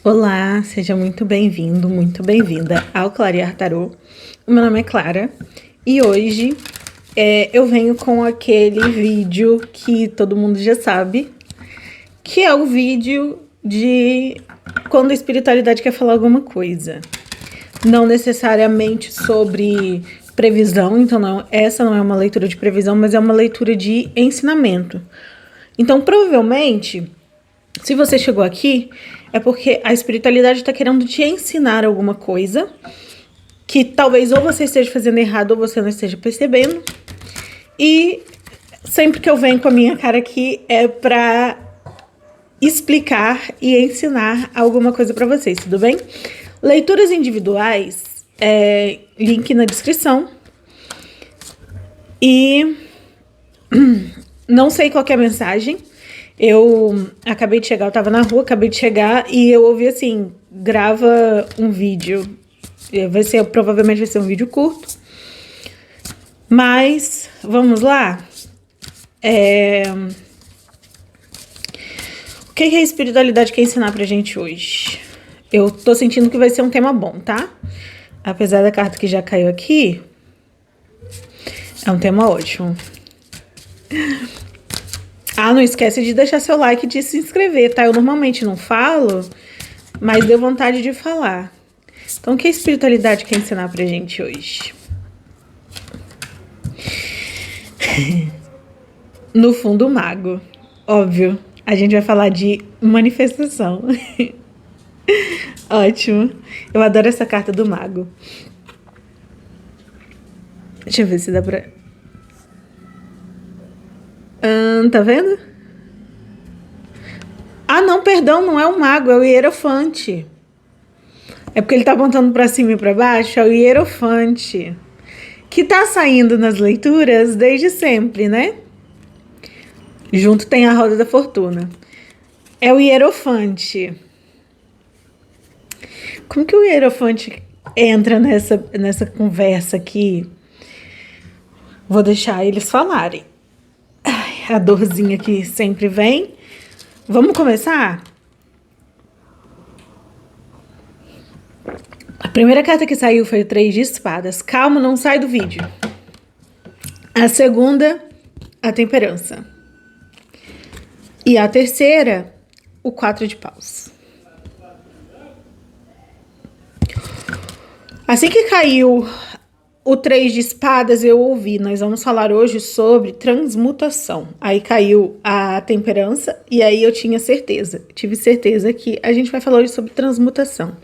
Olá, seja muito bem-vindo, muito bem-vinda ao Clarear Tarô. O meu nome é Clara e hoje eu venho com aquele vídeo que todo mundo já sabe, que é o vídeo de quando a espiritualidade quer falar alguma coisa. Não necessariamente sobre previsão, então essa não é uma leitura de previsão, mas é uma leitura de ensinamento. Então, provavelmente, se você chegou aqui, é porque a espiritualidade está querendo te ensinar alguma coisa que talvez ou você esteja fazendo errado ou você não esteja percebendo. E sempre que eu venho com a minha cara aqui é para explicar e ensinar alguma coisa para vocês, tudo bem? Leituras individuais, link na descrição. E não sei qual que é a mensagem. Eu acabei de chegar, eu tava na rua, acabei de chegar e eu ouvi assim, grava um vídeo. Provavelmente vai ser um vídeo curto. Mas, vamos lá. O que a espiritualidade quer ensinar pra gente hoje? Eu tô sentindo que vai ser um tema bom, tá? Apesar da carta que já caiu aqui, é um tema ótimo. Ah, não esquece de deixar seu like e de se inscrever, tá? Eu normalmente não falo, mas deu vontade de falar. Então, o que a espiritualidade quer ensinar pra gente hoje? No fundo, o mago. Óbvio, a gente vai falar de manifestação. Ótimo. Eu adoro essa carta do mago. Deixa eu ver se dá pra... tá vendo? Ah, não, perdão, não é o mago, é o hierofante. É porque ele tá apontando pra cima e pra baixo, é o hierofante. Que tá saindo nas leituras desde sempre, né? Junto tem a roda da fortuna. É o hierofante. Como que o hierofante entra nessa conversa aqui? Vou deixar eles falarem. Ai, a dorzinha que sempre vem. Vamos começar? A primeira carta que saiu foi o 3 de espadas. Calma, não sai do vídeo. A segunda, a temperança. E a terceira, o 4 de paus. Assim que caiu o 3 de espadas, eu ouvi. Nós vamos falar hoje sobre transmutação. Aí caiu a temperança e aí eu tinha certeza. Tive certeza que a gente vai falar hoje sobre transmutação.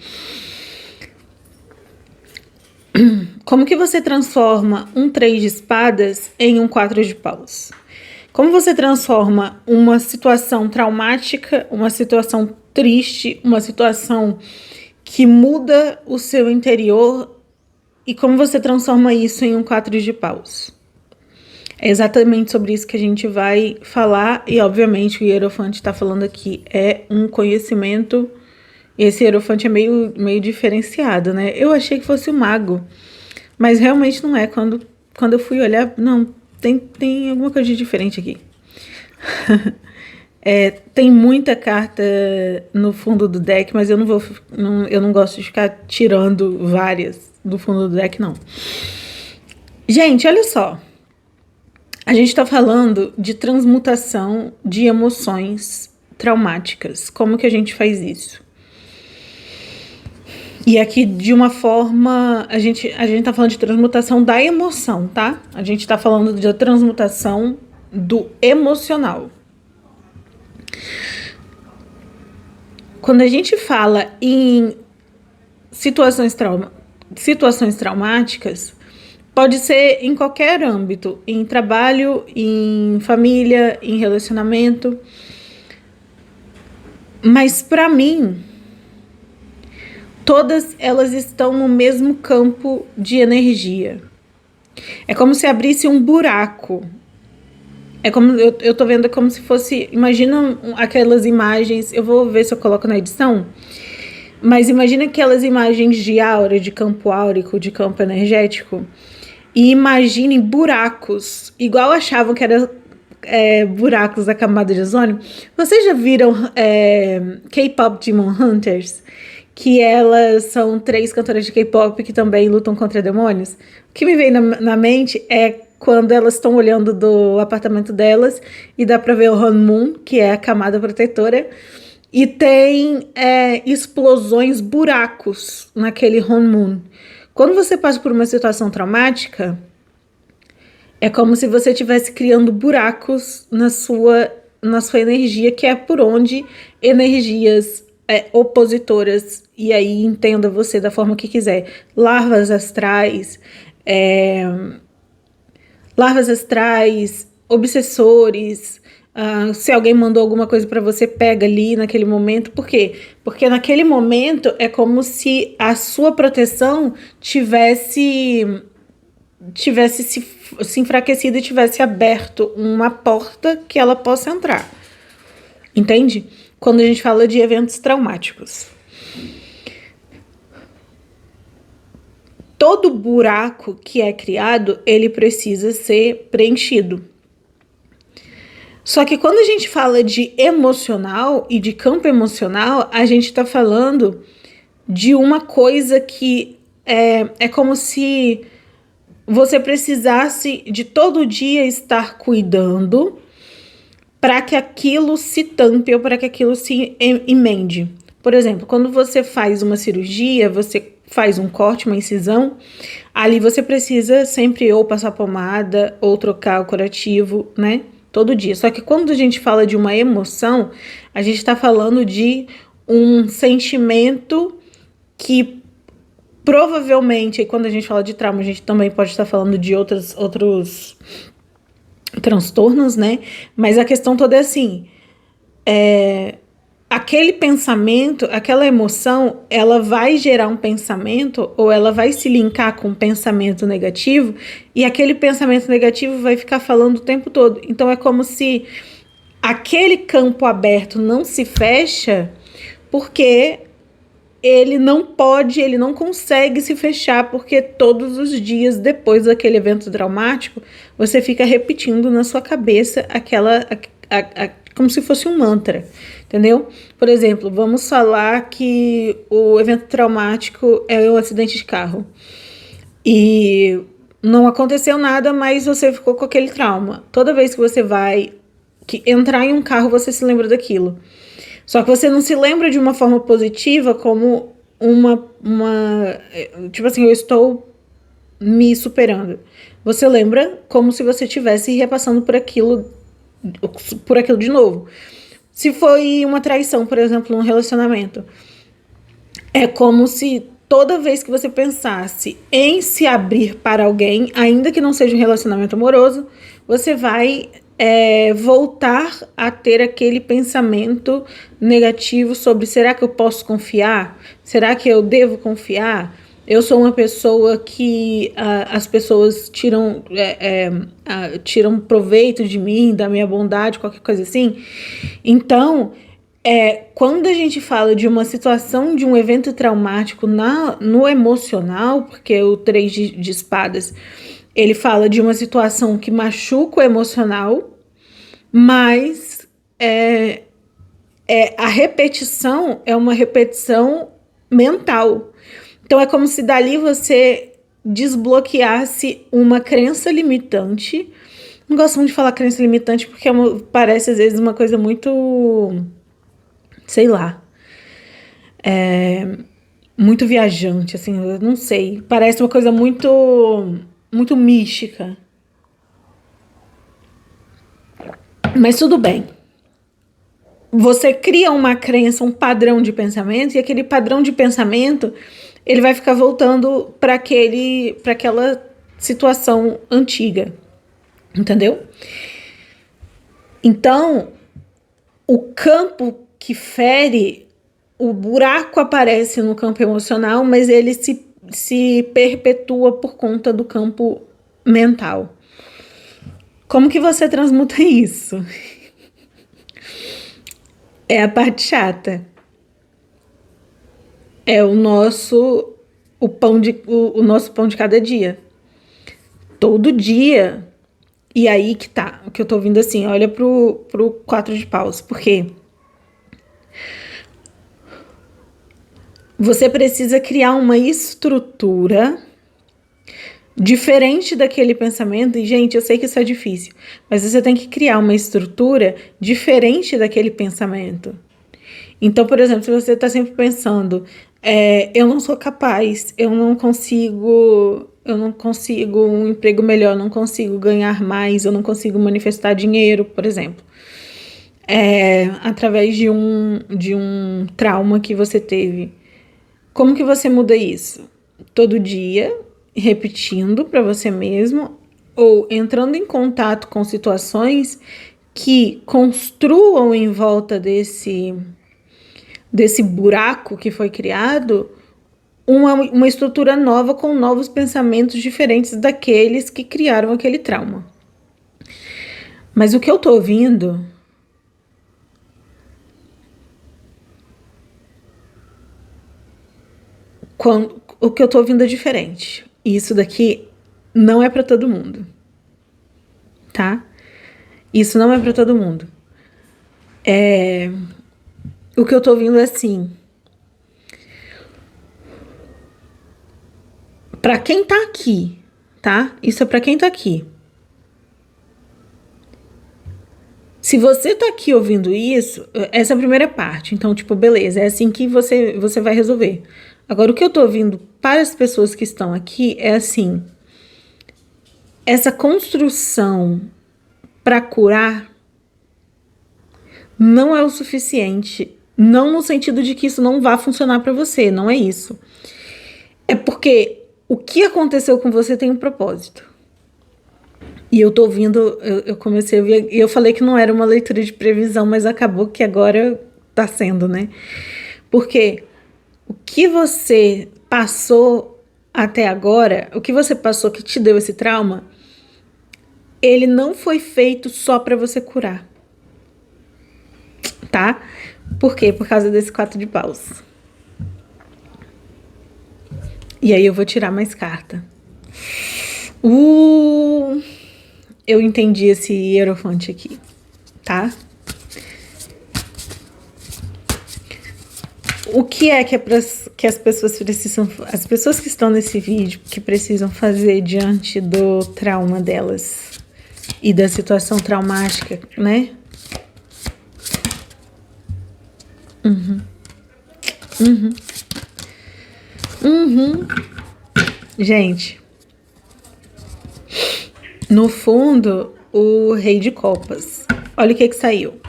Como que você transforma um 3 de espadas em um 4 de paus? Como você transforma uma situação traumática, uma situação triste, uma situação que muda o seu interior, e como você transforma isso em um 4 de paus? É exatamente sobre isso que a gente vai falar, e obviamente o hierofante está falando aqui, é um conhecimento, e esse hierofante é meio diferenciado, né? Eu achei que fosse o mago, mas realmente não é. Quando eu fui olhar, não, tem alguma coisa de diferente aqui. Tem muita carta no fundo do deck, mas eu não gosto de ficar tirando várias do fundo do deck, não. Gente, olha só. A gente tá falando de transmutação de emoções traumáticas. Como que a gente faz isso? E aqui, de uma forma, a gente tá falando de transmutação da emoção, tá? A gente tá falando de transmutação do emocional. Quando a gente fala em situações traumáticas, pode ser em qualquer âmbito, em trabalho, em família, em relacionamento. Mas para mim, todas elas estão no mesmo campo de energia. É como se abrisse um buraco. É como eu tô vendo, como se fosse, imagina aquelas imagens, eu vou ver se eu coloco na edição, mas imagina aquelas imagens de aura, de campo áurico, de campo energético, e imaginem buracos, igual achavam que era buracos da camada de ozônio. Vocês já viram K-pop Demon Hunters? Que elas são 3 cantoras de K-pop que também lutam contra demônios. O que me vem na mente é quando elas estão olhando do apartamento delas e dá pra ver o Honmun, que é a camada protetora, e tem explosões, buracos naquele Honmun. Quando você passa por uma situação traumática, é como se você estivesse criando buracos na sua energia, que é por onde energias opositoras, e aí entenda você da forma que quiser, larvas astrais, obsessores, se alguém mandou alguma coisa para você, pega ali naquele momento. Por quê? Porque naquele momento é como se a sua proteção tivesse se enfraquecido e tivesse aberto uma porta que ela possa entrar. Entende? Quando a gente fala de eventos traumáticos. Todo buraco que é criado, ele precisa ser preenchido. Só que quando a gente fala de emocional e de campo emocional, a gente está falando de uma coisa que é como se você precisasse de todo dia estar cuidando para que aquilo se tampe ou para que aquilo se emende. Por exemplo, quando você faz uma cirurgia, você faz um corte, uma incisão, ali você precisa sempre ou passar pomada ou trocar o curativo, né? Todo dia. Só que quando a gente fala de uma emoção, a gente está falando de um sentimento que provavelmente, e quando a gente fala de trauma, a gente também pode estar falando de outros transtornos, né? Mas a questão toda é assim, aquele pensamento, aquela emoção, ela vai gerar um pensamento ou ela vai se linkar com um pensamento negativo e aquele pensamento negativo vai ficar falando o tempo todo. Então é como se aquele campo aberto não se fecha porque ele não consegue se fechar, porque todos os dias depois daquele evento traumático, você fica repetindo na sua cabeça como se fosse um mantra, entendeu? Por exemplo, vamos falar que o evento traumático é um acidente de carro e não aconteceu nada, mas você ficou com aquele trauma. Toda vez que você vai entrar em um carro, você se lembra daquilo. Só que você não se lembra de uma forma positiva como tipo assim, eu estou me superando. Você lembra como se você estivesse repassando por aquilo de novo. Se foi uma traição, por exemplo, num relacionamento, é como se toda vez que você pensasse em se abrir para alguém, ainda que não seja um relacionamento amoroso, você vai voltar a ter aquele pensamento negativo sobre: será que eu posso confiar? Será que eu devo confiar? Eu sou uma pessoa que as pessoas tiram proveito de mim, da minha bondade, qualquer coisa assim. Então, quando a gente fala de uma situação, de um evento traumático no emocional, porque o 3 de espadas, ele fala de uma situação que machuca o emocional, mas a repetição é uma repetição mental. Então é como se dali você desbloqueasse uma crença limitante. Não gosto muito de falar crença limitante porque parece às vezes uma coisa muito, sei lá, muito viajante, assim, eu não sei. Parece uma coisa muito mística. Mas tudo bem. Você cria uma crença, um padrão de pensamento, e aquele padrão de pensamento, ele vai ficar voltando para aquela situação antiga. Entendeu? Então, o campo que fere, o buraco aparece no campo emocional, mas ele se perpetua por conta do campo mental. Como que você transmuta isso? É a parte chata. É o nosso pão de cada dia. Todo dia E aí que tá, o que eu tô ouvindo assim, olha pro 4 de paus, porque você precisa criar uma estrutura diferente daquele pensamento, e gente, eu sei que isso é difícil, mas você tem que criar uma estrutura diferente daquele pensamento. Então, por exemplo, se você está sempre pensando, eu não sou capaz, eu não consigo um emprego melhor, não consigo ganhar mais, eu não consigo manifestar dinheiro, por exemplo, através de um trauma que você teve. Como que você muda isso? Todo dia, repetindo para você mesmo, ou entrando em contato com situações que construam em volta desse buraco que foi criado, uma estrutura nova com novos pensamentos diferentes daqueles que criaram aquele trauma. Mas o que eu tô ouvindo o que eu tô ouvindo é diferente. E isso daqui não é para todo mundo, tá? Isso não é para todo mundo. O que eu tô ouvindo é assim. Para quem tá aqui, tá? Isso é para quem tá aqui. Se você tá aqui ouvindo isso, essa é a primeira parte. Então, tipo, beleza, é assim que você vai resolver. Agora, o que eu tô ouvindo para as pessoas que estão aqui é assim: essa construção para curar não é o suficiente. Não no sentido de que isso não vá funcionar para você, não é isso. É porque o que aconteceu com você tem um propósito. E eu tô ouvindo, eu comecei a ouvir, e eu falei que não era uma leitura de previsão, mas acabou que agora tá sendo, né? Porque o que você passou até agora, o que você passou que te deu esse trauma, ele não foi feito só para você curar. Tá? Por quê? Por causa desse 4 de paus. E aí eu vou tirar mais carta. Eu entendi esse hierofante aqui, tá? O que é que as pessoas precisam... As pessoas que estão nesse vídeo, que precisam fazer diante do trauma delas e da situação traumática, né? Gente, no fundo, o Rei de Copas. Olha o que saiu.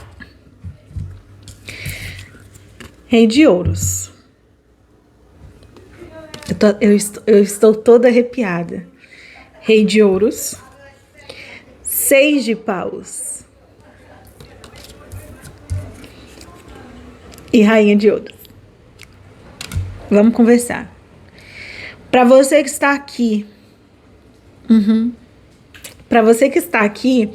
Rei de Ouros. Eu estou toda arrepiada. Rei de Ouros. 6 de paus. E Rainha de Ouros. Vamos conversar. Para você que está aqui. Para você que está aqui,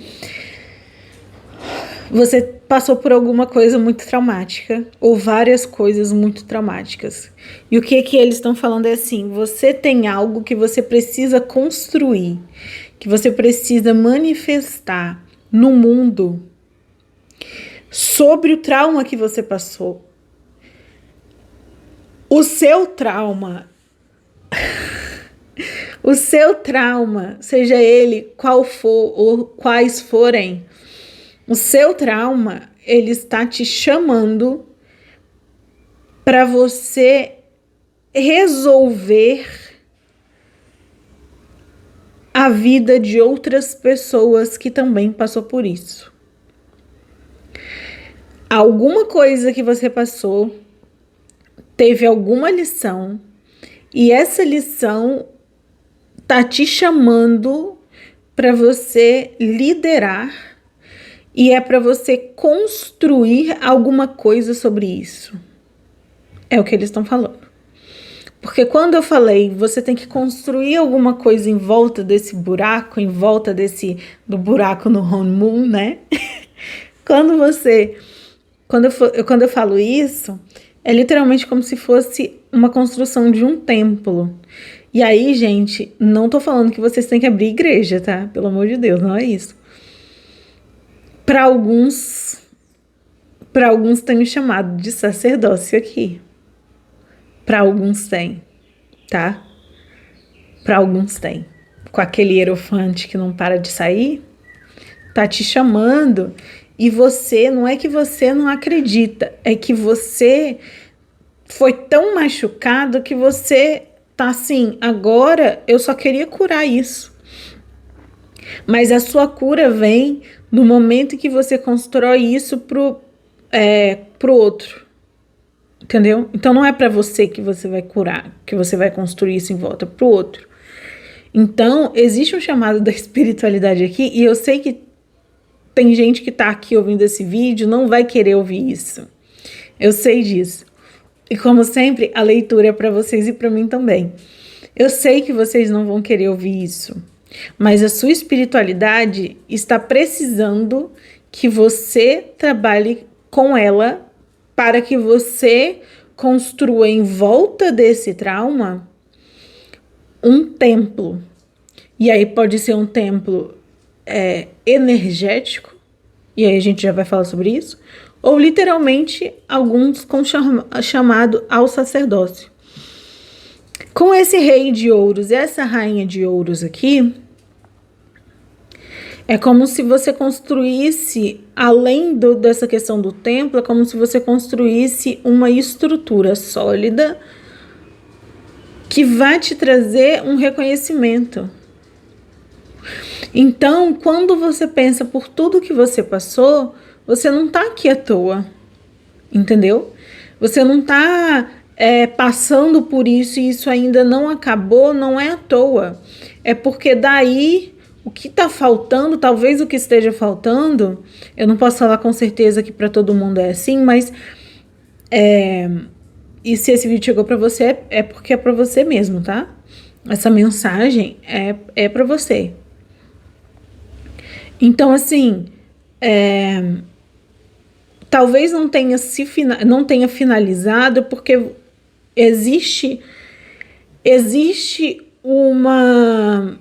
você passou por alguma coisa muito traumática, ou várias coisas muito traumáticas. E o que eles estão falando é assim: você tem algo que você precisa construir, que você precisa manifestar no mundo sobre o trauma que você passou. O seu trauma, seja ele qual for ou quais forem, o seu trauma, ele está te chamando para você resolver a vida de outras pessoas que também passou por isso. Alguma coisa que você passou teve alguma lição, e essa lição tá te chamando para você liderar, e é para você construir alguma coisa sobre isso. É o que eles estão falando. Porque quando eu falei, você tem que construir alguma coisa em volta desse buraco, em volta do buraco no honeymoon, né? Quando eu falo isso, é literalmente como se fosse uma construção de um templo. E aí, gente, não tô falando que vocês têm que abrir igreja, tá? Pelo amor de Deus, não é isso. Para alguns tem o chamado de sacerdócio aqui. Para alguns tem, tá? Para alguns tem. Com aquele hierofante que não para de sair, tá te chamando e você, não é que você não acredita, é que você foi tão machucado que você tá assim, agora eu só queria curar isso. Mas a sua cura vem no momento que você constrói isso pro outro. Entendeu? Então não é para você que você vai curar, que você vai construir isso em volta, pro outro. Então, existe um chamado da espiritualidade aqui, e eu sei que tem gente que tá aqui ouvindo esse vídeo, não vai querer ouvir isso. Eu sei disso. E como sempre, a leitura é para vocês e para mim também. Eu sei que vocês não vão querer ouvir isso, mas a sua espiritualidade está precisando que você trabalhe com ela para que você construa em volta desse trauma um templo. E aí pode ser um templo energético, e aí a gente já vai falar sobre isso, ou literalmente alguns com chamado ao sacerdócio. Com esse rei de ouros e essa rainha de ouros aqui, é como se você construísse, além dessa questão do templo, é como se você construísse uma estrutura sólida que vai te trazer um reconhecimento. Então, quando você pensa por tudo que você passou, você não tá aqui à toa, entendeu? Você não tá passando por isso e isso ainda não acabou, não é à toa. É porque daí o que tá faltando, talvez o que esteja faltando, eu não posso falar com certeza que para todo mundo é assim, mas e se esse vídeo chegou para você, é porque é para você mesmo, tá? Essa mensagem é para você. Então, assim, talvez não tenha finalizado porque existe uma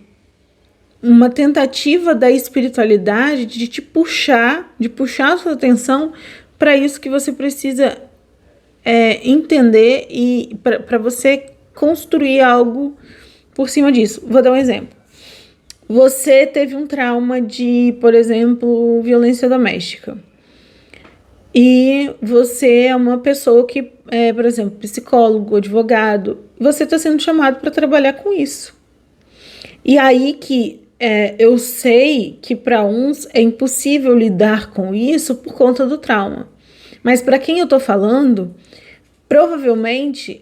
tentativa da espiritualidade de te puxar, de puxar a sua atenção para isso que você precisa entender e para você construir algo por cima disso. Vou dar um exemplo. Você teve um trauma de, por exemplo, violência doméstica. E você é uma pessoa que por exemplo, psicólogo, advogado. Você está sendo chamado para trabalhar com isso. E aí que eu sei que para uns é impossível lidar com isso por conta do trauma. Mas para quem eu estou falando, provavelmente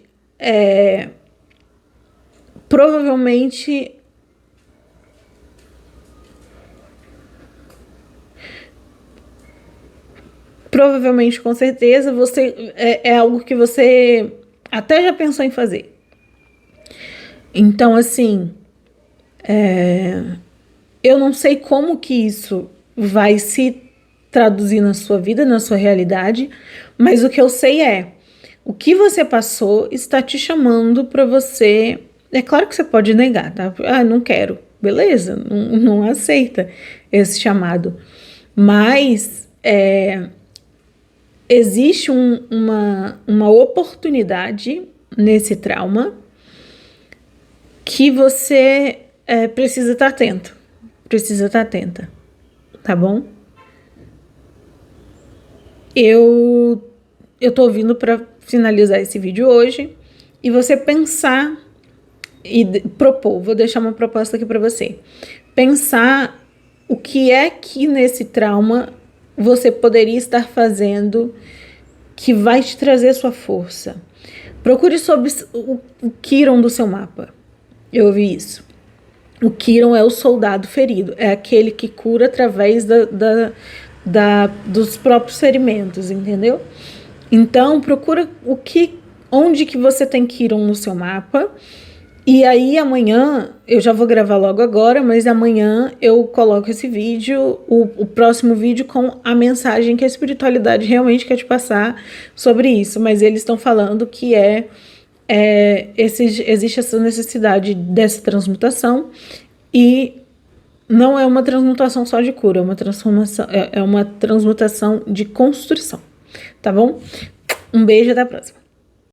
com certeza, você é algo que você até já pensou em fazer. Então, assim, eu não sei como que isso vai se traduzir na sua vida, na sua realidade, mas o que eu sei o que você passou está te chamando para você. É claro que você pode negar, tá? Ah, não quero. Beleza, não aceita esse chamado. Mas existe uma oportunidade nesse trauma que você precisa estar atento. Precisa estar atenta, tá bom? Eu tô vindo para finalizar esse vídeo hoje e você pensar e propor. Vou deixar uma proposta aqui para você. Pensar o que é que nesse trauma você poderia estar fazendo que vai te trazer sua força. Procure sobre o Quiron do seu mapa. Eu ouvi isso. O Quiron é o soldado ferido. É aquele que cura através dos próprios ferimentos, entendeu? Então, procura onde que você tem Quiron no seu mapa. E aí amanhã, eu já vou gravar logo agora, mas amanhã eu coloco esse vídeo, o próximo vídeo com a mensagem que a espiritualidade realmente quer te passar sobre isso. Mas eles estão falando que existe essa necessidade dessa transmutação e não é uma transmutação só de cura, é uma transmutação de construção, tá bom? Um beijo, até a próxima.